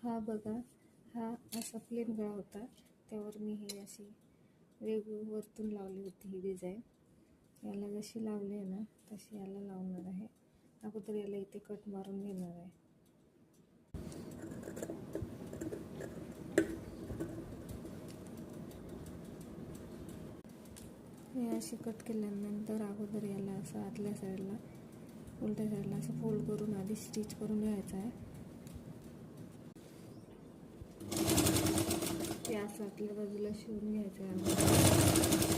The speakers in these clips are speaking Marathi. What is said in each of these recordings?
हा बघा, हा असा प्लेन गळा होता, त्यावर मी ही अशी वेगळी वरतून लावली होती ही डिझाईन. याला जशी लावली आहे ना तशी याला लावणार आहे. अगोदर याला इथे कट मारून घेणार आहे. हे असे कट केल्यानंतर अगोदर याला असं आतल्या साईडला उलट्या साईडला असं फोल्ड करून आधी स्टिच करून घ्यायचं आहे. ते असं आतल्या बाजूला शिवून घ्यायचं आहे.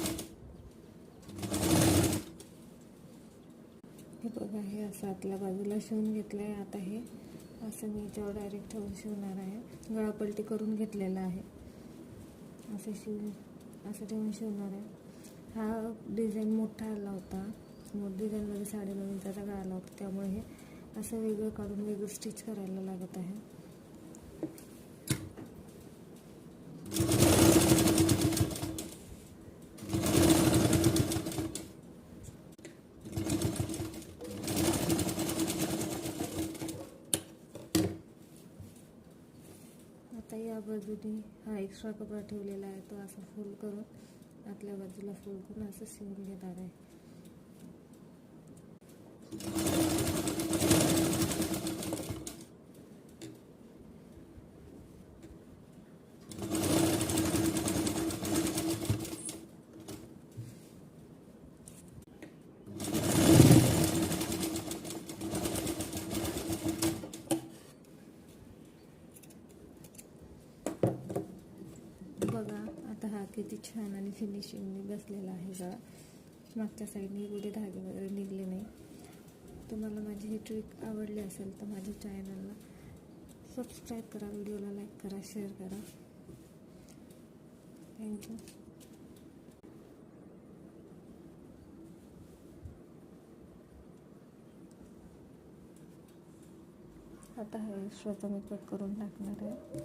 हे बघा, हे असं आतल्या बाजूला शिवून घेतलं आहे. आता हे असं मी याच्यावर डायरेक्ट ठेवून शिवणार आहे. गळापलटी करून घेतलेला आहे. असं ठेवून शिवणार आहे. हा डिझाईन मोठा आला होता, डिझाईनमध्ये 9.5 इंचाचा गळा आला होता, त्यामुळे हे असं वेगळं काढून वेगळं स्टिच करायला लागत आहे. आता या बाजूने हा एक्स्ट्रा कपडा ठेवलेला आहे, तो असं फोल्ड करून आतल्या बाजूला फोल्ड करून असं शिवून घेणार आहे. बघा, आता हा किती छान आणि फिनिशिंगने बसलेला आहे गळा. मागच्या साईडने कुठे धागे वगैरे निघले नाही. तुम्हाला माझी ही ट्रिक आवडली असेल तर माझ्या चॅनलला सबस्क्राईब करा, व्हिडिओला लाईक करा, शेअर करा. थँक्यू. आता हा एक्स्ट्राचा मी कट करून टाकणार आहे.